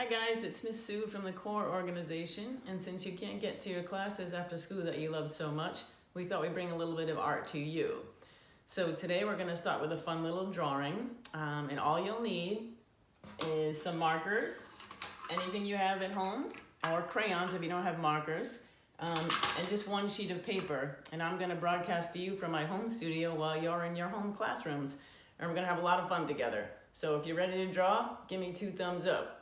Hi guys, it's Miss Sue from the Core organization, and since you can't get to your classes after school that you love so much, we thought we'd bring a little bit of art to you. So today we're going to start with a fun little drawing, and all you'll need is some markers, anything you have at home, or crayons if you don't have markers, and just one sheet of paper. And I'm going to broadcast to you from my home studio while you're in your home classrooms, and we're going to have a lot of fun together. So if you're ready to draw, give me 2 thumbs up.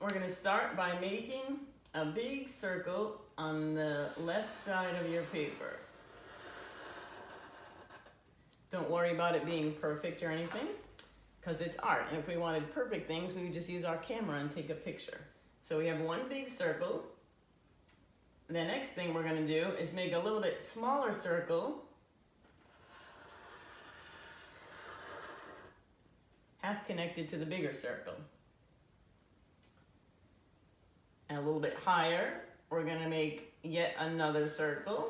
We're going to start by making a big circle on the left side of your paper. Don't worry about it being perfect or anything, because it's art. And if we wanted perfect things, we would just use our camera and take a picture. So we have one big circle. The next thing we're going to do is make a little bit smaller circle, half connected to the bigger circle. And a little bit higher, we're going to make yet another circle.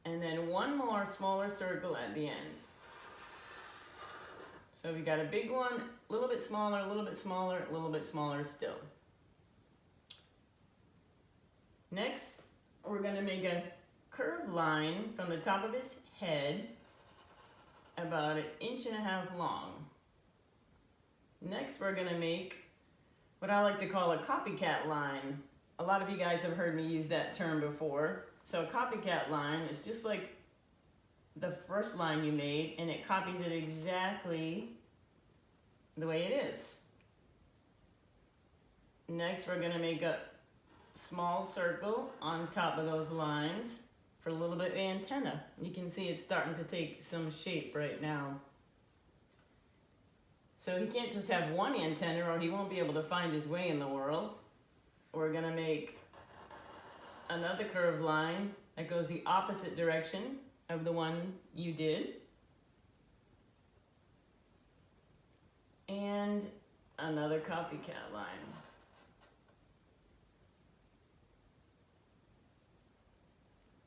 And then one more smaller circle at the end. So we got a big one, a little bit smaller, a little bit smaller, a little bit smaller still. Next, we're going to make a curved line from the top of his head about 1.5 inches long. Next, we're going to make what I like to call a copycat line. A lot of you guys have heard me use that term before. So a copycat line is just like the first line you made, and it copies it exactly the way it is. Next, we're going to make a small circle on top of those lines for a little bit of antenna. You can see it's starting to take some shape right now. So he can't just have one antenna or he won't be able to find his way in the world. We're going to make another curved line that goes the opposite direction of the one you did. And another copycat line.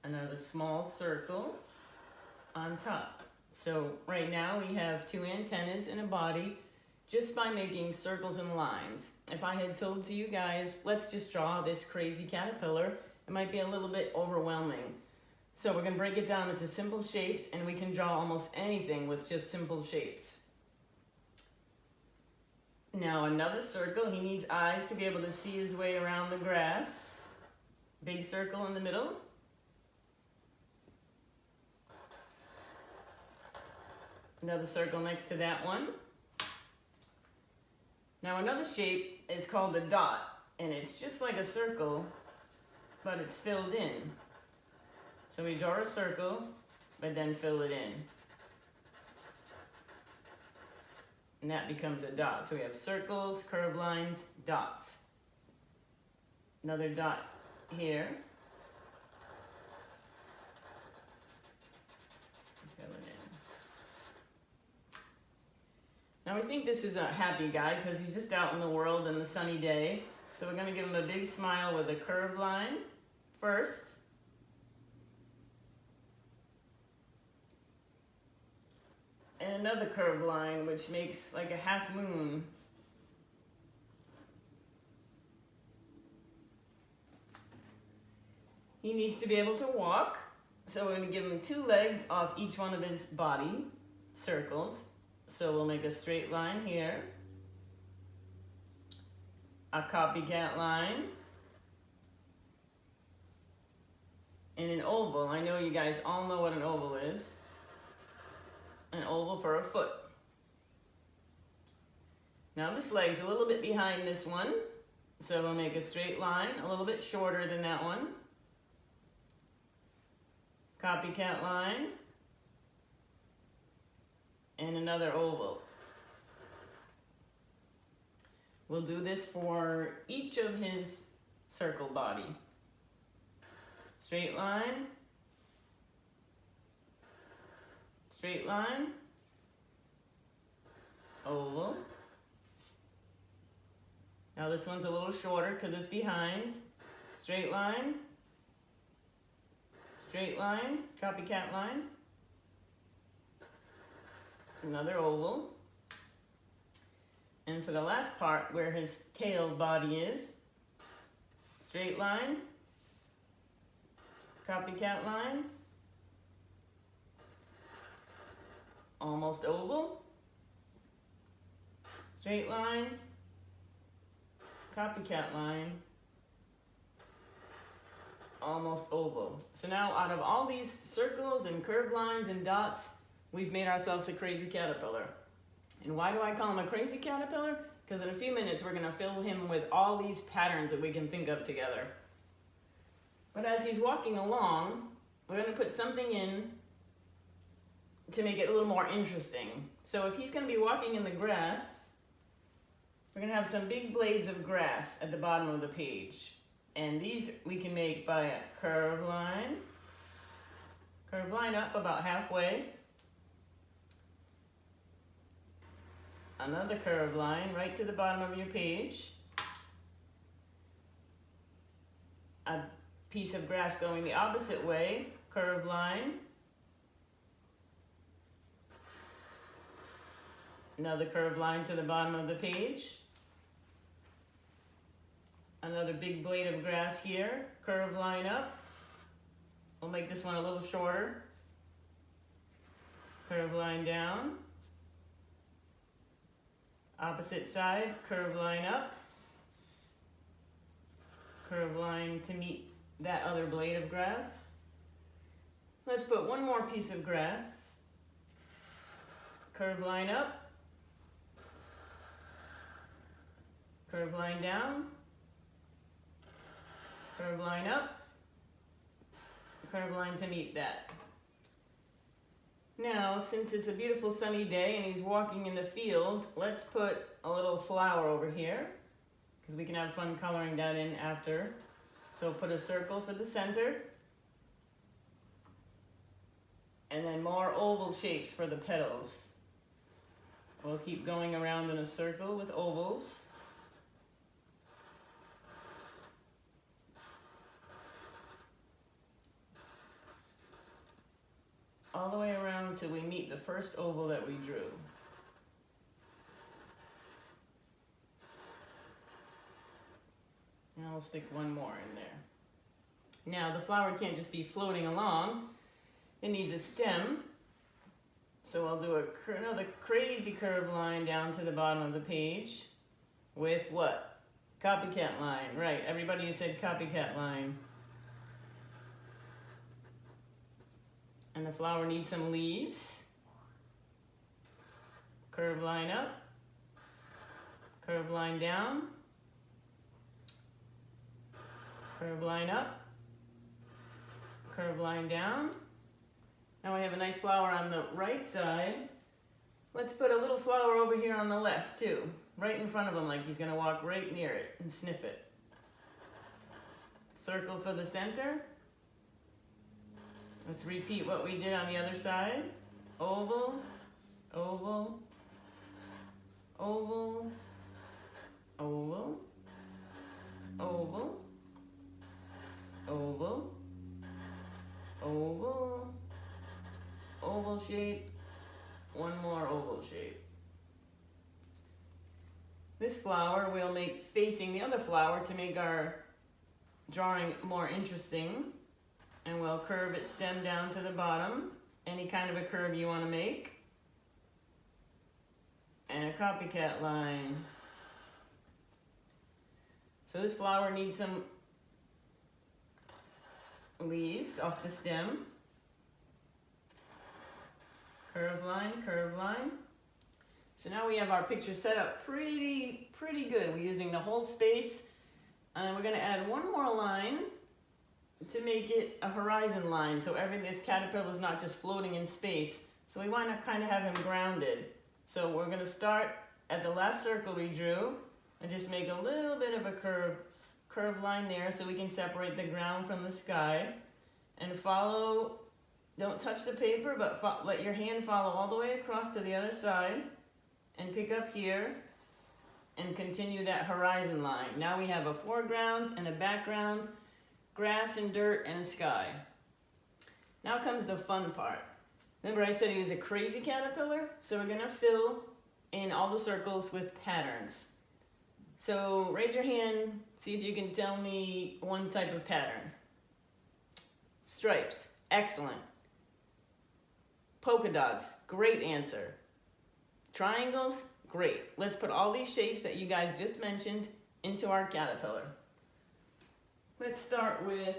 Another small circle on top. So right now we have 2 antennas and a body just by making circles and lines. If I had told to you guys, let's just draw this crazy caterpillar, it might be a little bit overwhelming. So we're going to break it down into simple shapes, and we can draw almost anything with just simple shapes. Now another circle, he needs eyes to be able to see his way around the grass. Big circle in the middle. Another circle next to that one. Now another shape is called a dot, and it's just like a circle, but it's filled in. So we draw a circle, but then fill it in. And that becomes a dot. So we have circles, curved lines, dots. Another dot here. Fill it in. Now we think this is a happy guy because he's just out in the world on a sunny day. So we're going to give him a big smile with a curved line first. And another curved line which makes like a half moon. He needs to be able to walk. So we're going to give him 2 legs off each one of his body circles. So we'll make a straight line here, a copycat line, and an oval. I know you guys all know what an oval is. An oval for a foot. Now this leg's a little bit behind this one, so we'll make a straight line, a little bit shorter than that one. Copycat line. And another oval. We'll do this for each of his circle body. Straight line, straight line, oval. Now this one's a little shorter because it's behind. Straight line, straight line, copycat line, another oval, and for the last part where his tail body is, straight line, copycat line, almost oval, straight line, copycat line, almost oval. So now out of all these circles and curved lines and dots, we've made ourselves a crazy caterpillar. And why do I call him a crazy caterpillar? Because in a few minutes we're going to fill him with all these patterns that we can think of together. But as he's walking along, we're going to put something in to make it a little more interesting. So if he's going to be walking in the grass, we're going to have some big blades of grass at the bottom of the page. And these we can make by a curved line up about halfway, another curved line right to the bottom of your page, a piece of grass going the opposite way, curved line, another curved line to the bottom of the page, another big blade of grass here, curved line up. We'll make this one a little shorter, curved line down, opposite side, curved line up, curved line to meet that other blade of grass. Let's put one more piece of grass, curved line up, curved line down, curved line up, curved line to meet that. Now, since it's a beautiful sunny day and he's walking in the field, let's put a little flower over here, because we can have fun coloring that in after. So put a circle for the center, and then more oval shapes for the petals. We'll keep going around in a circle with ovals. All the way around until we meet the first oval that we drew. Now we'll stick one more in there. Now the flower can't just be floating along. It needs a stem. So I'll do another crazy curved line down to the bottom of the page with what? Copycat line. Right, everybody said copycat line. And the flower needs some leaves. Curved line up, curved line down, curved line up, curved line down. Now we have a nice flower on the right side. Let's put a little flower over here on the left too, right in front of him, like he's gonna walk right near it and sniff it. Circle for the center. Let's repeat what we did on the other side. Oval, oval, oval, oval, oval, oval, oval, oval shape, one more oval shape. This flower we'll make facing the other flower to make our drawing more interesting. And we'll curve its stem down to the bottom, any kind of a curve you want to make. And a copycat line. So this flower needs some leaves off the stem. Curved line, curved line. So now we have our picture set up pretty good. We're using the whole space. And we're going to add one more line to make it a horizon line, so this caterpillar is not just floating in space. So we want to kind of have him grounded. So we're going to start at the last circle we drew and just make a little bit of a curved line there so we can separate the ground from the sky. And follow, don't touch the paper, but let your hand follow all the way across to the other side and pick up here and continue that horizon line. Now we have a foreground and a background, grass and dirt and a sky. Now comes the fun part. Remember I said he was a crazy caterpillar? So we're gonna fill in all the circles with patterns. So raise your hand, see if you can tell me one type of pattern. Stripes, excellent. Polka dots, great answer. Triangles, great. Let's put all these shapes that you guys just mentioned into our caterpillar. Let's start with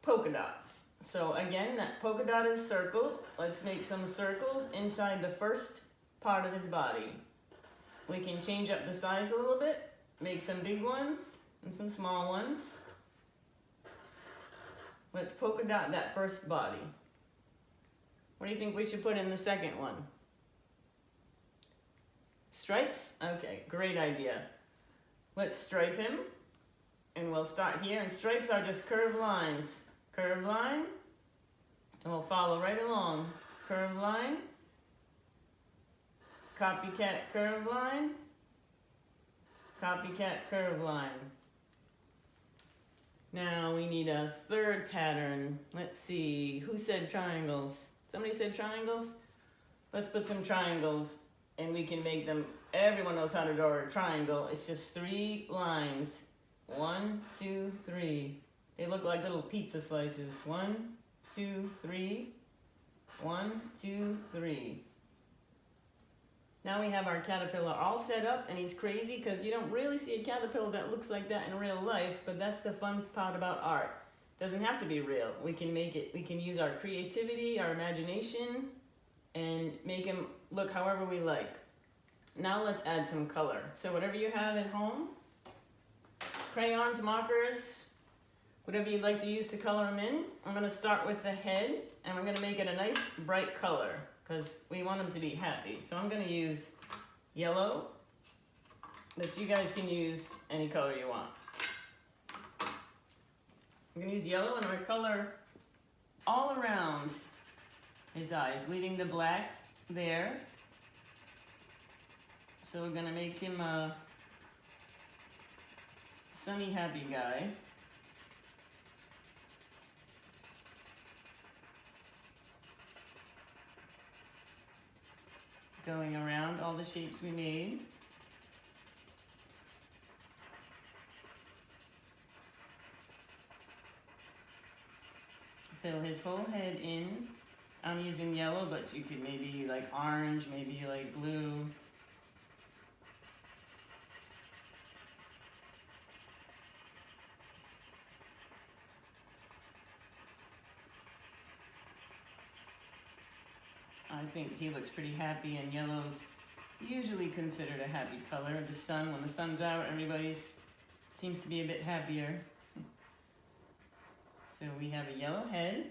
polka dots. So again, that polka dot is circled. Let's make some circles inside the first part of his body. We can change up the size a little bit, make some big ones and some small ones. Let's polka dot that first body. What do you think we should put in the second one? Stripes? Okay, great idea. Let's stripe him, and we'll start here, and stripes are just curved lines. Curved line, and we'll follow right along. Curved line, copycat curved line, copycat curved line. Now we need a third pattern. Let's see, who said triangles? Somebody said triangles? Let's put some triangles and we can make them, everyone knows how to draw a triangle. It's just 3 lines. 1, 2, 3. They look like little pizza slices. 1, 2, 3. 1, 2, 3. Now we have our caterpillar all set up, and he's crazy because you don't really see a caterpillar that looks like that in real life, but that's the fun part about art. Doesn't have to be real. We can make it, we can use our creativity, our imagination, and make him look however we like. Now let's add some color. So whatever you have at home, crayons, markers, whatever you'd like to use to color him in. I'm going to start with the head, and we're going to make it a nice bright color because we want him to be happy. So I'm going to use yellow, but you guys can use any color you want. I'm going to use yellow, and I'm going to color all around his eyes, leaving the black there. So we're going to make him a sunny, happy guy. Going around all the shapes we made. Fill his whole head in. I'm using yellow, but you could maybe like orange, maybe like blue. I think he looks pretty happy, and yellow's usually considered a happy color. The sun, when the sun's out, everybody seems to be a bit happier. So we have a yellow head.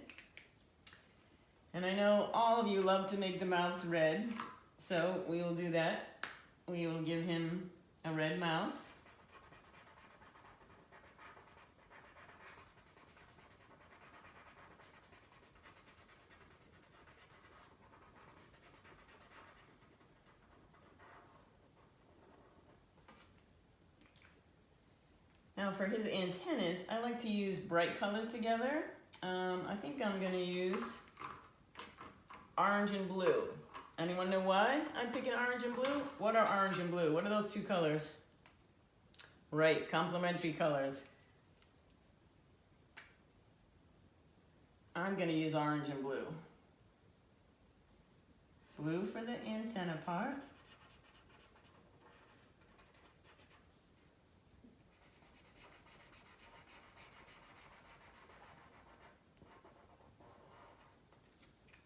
And I know all of you love to make the mouths red, so we will do that. We will give him a red mouth. Now for his antennas, I like to use bright colors together. I think I'm gonna use orange and blue. Anyone know why I'm picking orange and blue? What are orange and blue? What are those two colors? Right, complementary colors. I'm gonna use orange and blue. Blue for the antenna part.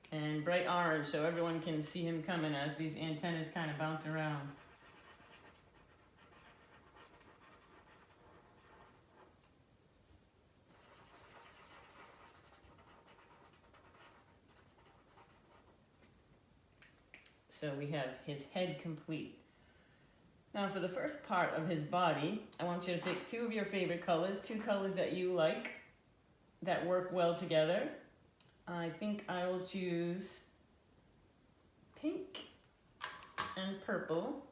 And bright orange so everyone can see him coming as these antennas kind of bounce around. So we have his head complete. Now for the first part of his body, I want you to pick 2 of your favorite colors, 2 colors that you like, that work well together. I think I will choose pink and purple.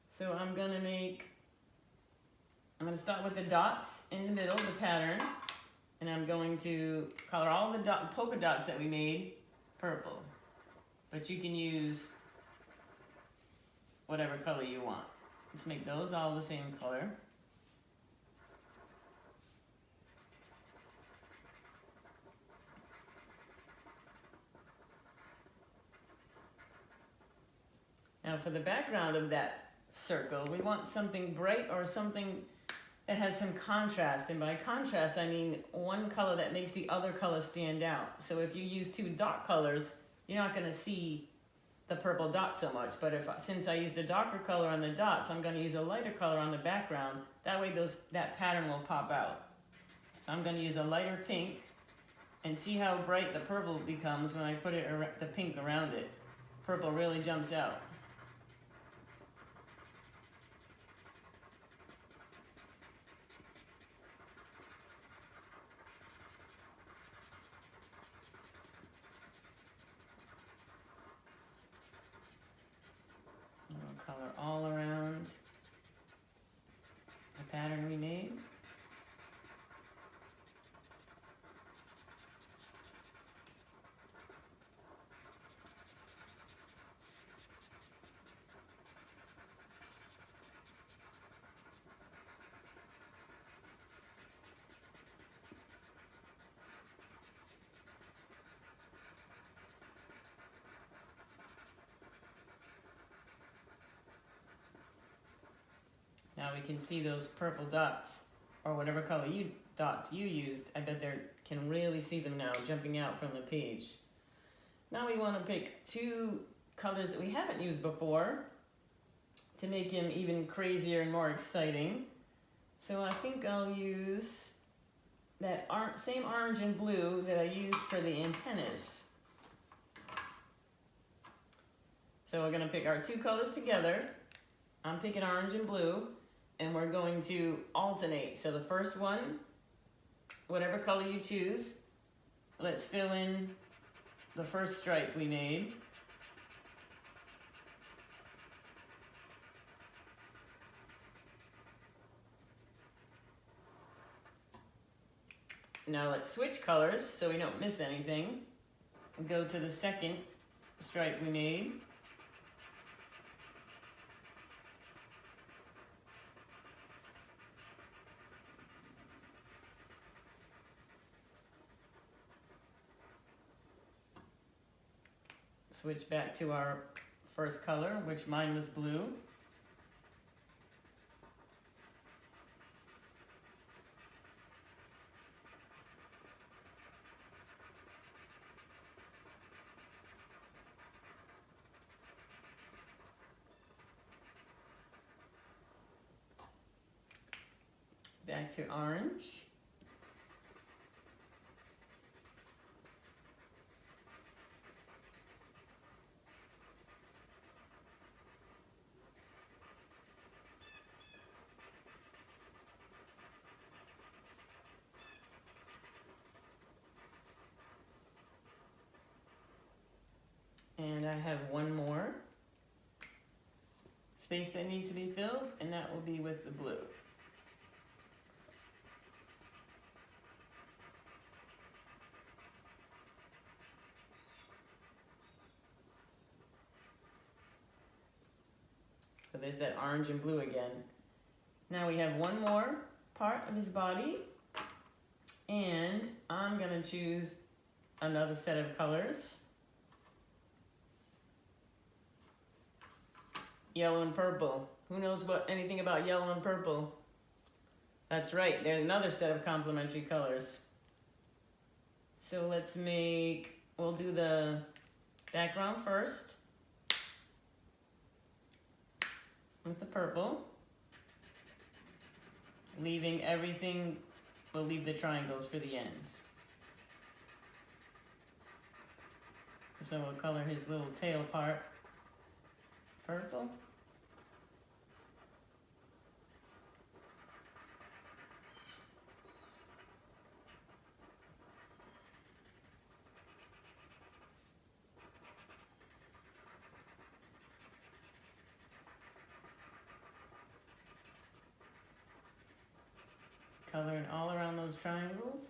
So I'm gonna start with the dots in the middle, the pattern. And I'm going to color all the polka dots that we made purple. But you can use whatever color you want. Let's make those all the same color. Now for the background of that circle, we want something bright or something that has some contrast. And by contrast, I mean one color that makes the other color stand out. So if you use two dot colors, you're not gonna see the purple dot so much. But since I used a darker color on the dots, I'm gonna use a lighter color on the background. That way that pattern will pop out. So I'm gonna use a lighter pink and see how bright the purple becomes when I put the pink around it. Purple really jumps out. Color all around the pattern we made. Now we can see those purple dots, or whatever color dots you used. I bet they can really see them now jumping out from the page. Now we want to pick two colors that we haven't used before to make him even crazier and more exciting. So I think I'll use that same orange and blue that I used for the antennas. So we're going to pick our two colors together. I'm picking orange and blue. And we're going to alternate. So the first one, whatever color you choose, let's fill in the first stripe we made. Now let's switch colors so we don't miss anything. Go to the second stripe we made. Switch back to our first color, which mine was blue. Back to orange. And I have one more space that needs to be filled, and that will be with the blue. So there's that orange and blue again. Now we have one more part of his body, and I'm gonna choose another set of colors. Yellow and purple. Who knows anything about yellow and purple? That's right, they're another set of complementary colors. So we'll do the background first with the purple. Leaving everything, we'll leave the triangles for the end. So we'll color his little tail part purple. Coloring all around those triangles.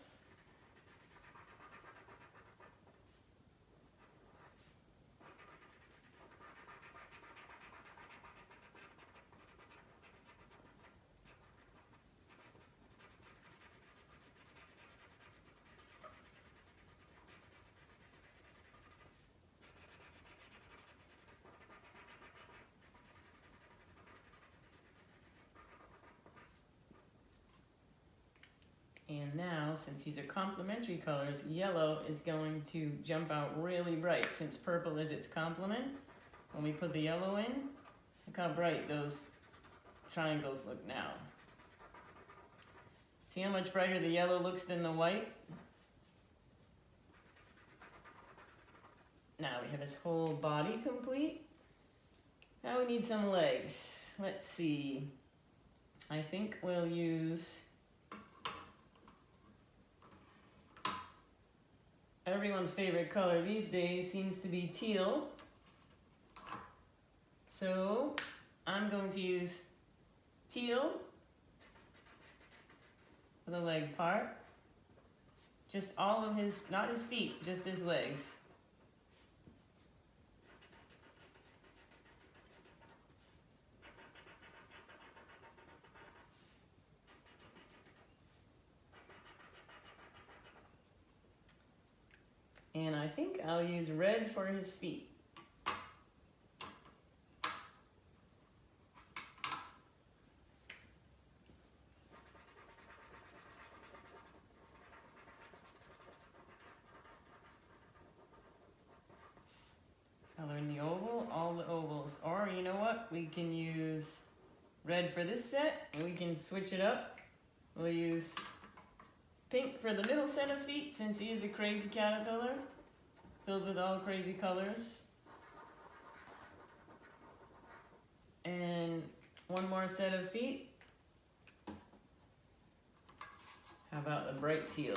And now, since these are complementary colors, yellow is going to jump out really bright. Since purple is its complement, when we put the yellow in, look how bright those triangles look now. See how much brighter the yellow looks than the white? Now we have his whole body complete. Now we need some legs. Let's see. I think we'll use everyone's favorite color these days seems to be teal. So I'm going to use teal for the leg part. Just all of his, not his feet, just his legs. And I think I'll use red for his feet. Color in the oval, all the ovals. Or you know what? We can use red for this set and we can switch it up. We'll use pink for the middle set of feet, since he is a crazy caterpillar, filled with all crazy colors. And one more set of feet. How about the bright teal?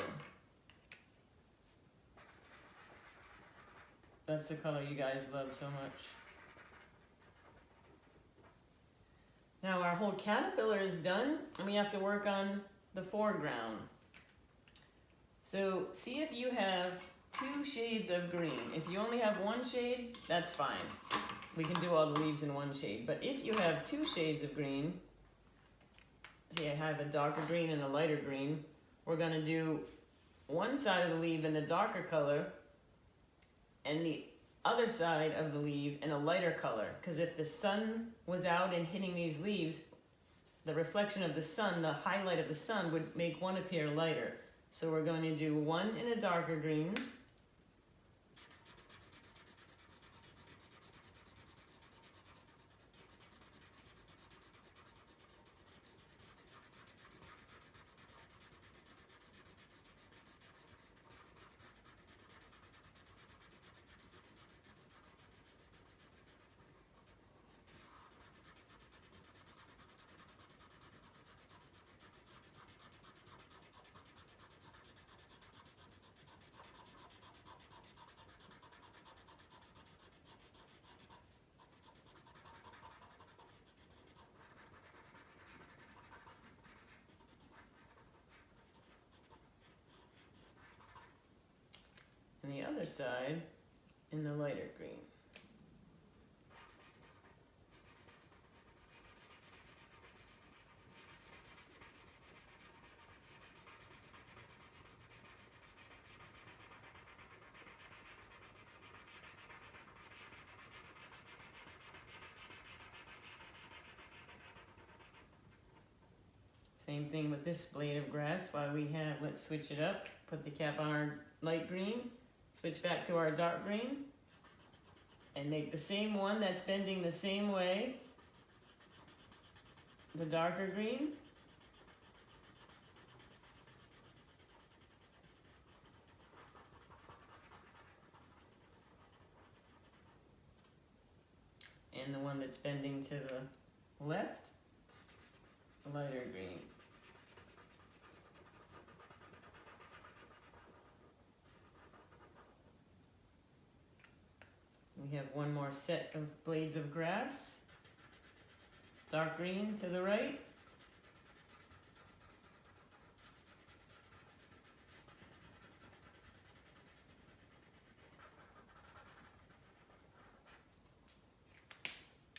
That's the color you guys love so much. Now our whole caterpillar is done, and we have to work on the foreground. So see if you have 2 shades of green. If you only have 1 shade, that's fine. We can do all the leaves in 1 shade. But if you have 2 shades of green, see I have a darker green and a lighter green, we're gonna do one side of the leaf in the darker color and the other side of the leaf in a lighter color. Because if the sun was out and hitting these leaves, the reflection of the sun, the highlight of the sun, would make one appear lighter. So we're going to do one in a darker green, and the other side in the lighter green. Same thing with this blade of grass. While we have, let's switch it up. Put the cap on our light green. Switch back to our dark green and make the same one that's bending the same way, the darker green. And the one that's bending to the left, the lighter green. We have one more set of blades of grass. Dark green to the right.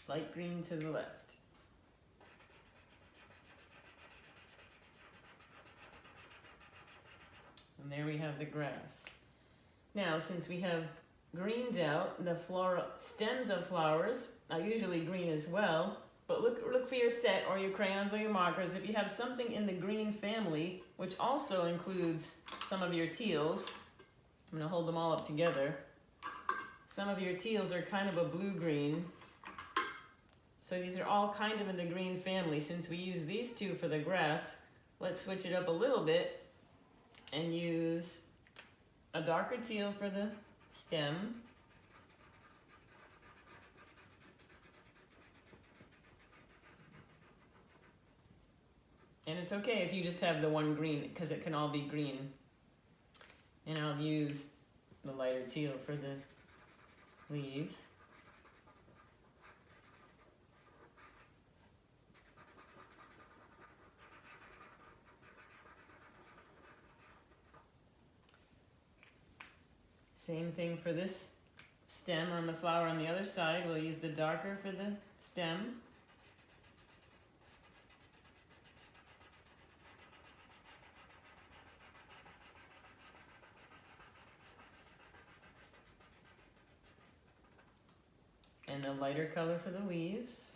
Light green to the left. And there we have the grass. Now, since we have greens out, the stems of flowers are usually green as well. but look for your set or your crayons or your markers. If you have something in the green family, which also includes some of your teals, I'm gonna hold them all up together. Some of your teals are kind of a blue-green. So these are all kind of in the green family. Since we use these two for the grass, let's switch it up a little bit and use a darker teal for the stem. And it's okay if you just have the one green, because it can all be green. And I'll use the lighter teal for the leaves. Same thing for this stem on the flower on the other side. We'll use the darker for the stem. And a lighter color for the leaves.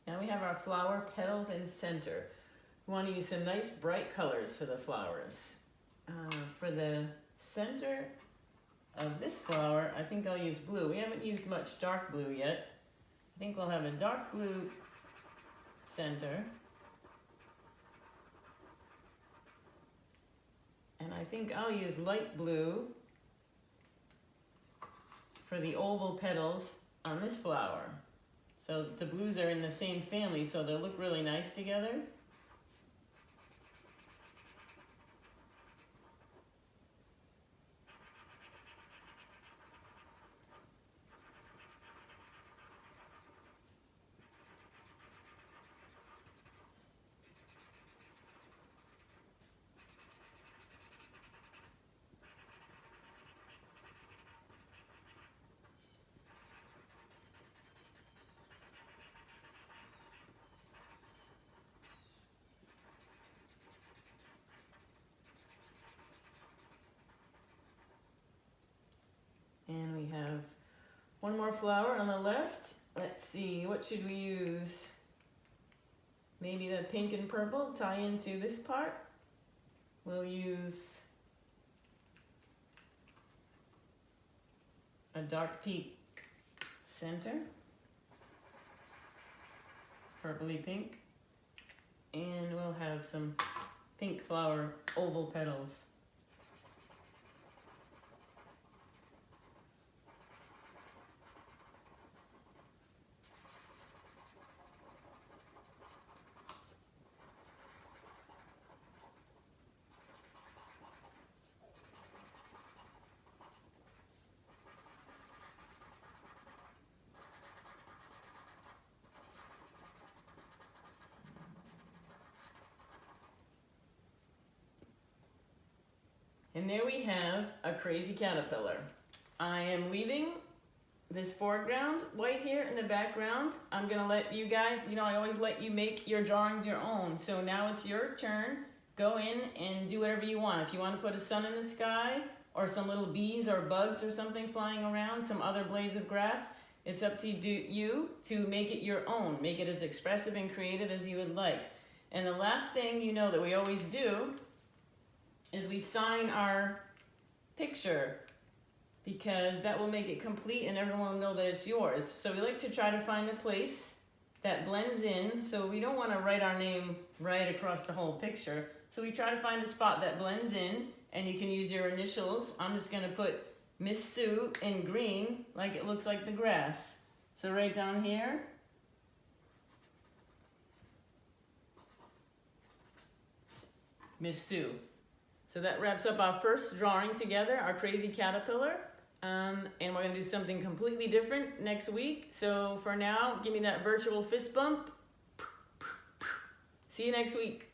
Now we have our flower petals and center. We want to use some nice bright colors for the flowers. For the center of this flower, I think I'll use blue. We haven't used much dark blue yet. I think we'll have a dark blue center. And I think I'll use light blue for the oval petals on this flower. So the blues are in the same family, so they'll look really nice together. And we have one more flower on the left. Let's see, what should we use? Maybe the pink and purple tie into this part. We'll use a dark pink center, purpley pink, and we'll have some pink flower oval petals. And there we have a crazy caterpillar. I am leaving this foreground white here in the background. I'm gonna let you guys, I always let you make your drawings your own. So now it's your turn. Go in and do whatever you want. If you want to put a sun in the sky or some little bees or bugs or something flying around, some other blades of grass, it's up to you to make it your own. Make it as expressive and creative as you would like. And the last thing that we always do is we sign our picture, because that will make it complete and everyone will know that it's yours. So we like to try to find a place that blends in, so we don't want to write our name right across the whole picture. So we try to find a spot that blends in, and you can use your initials. I'm just going to put Miss Sue in green, like it looks like the grass. So right down here. Miss Sue. So that wraps up our first drawing together, our crazy caterpillar. And we're going to do something completely different next week. So for now, give me that virtual fist bump. See you next week.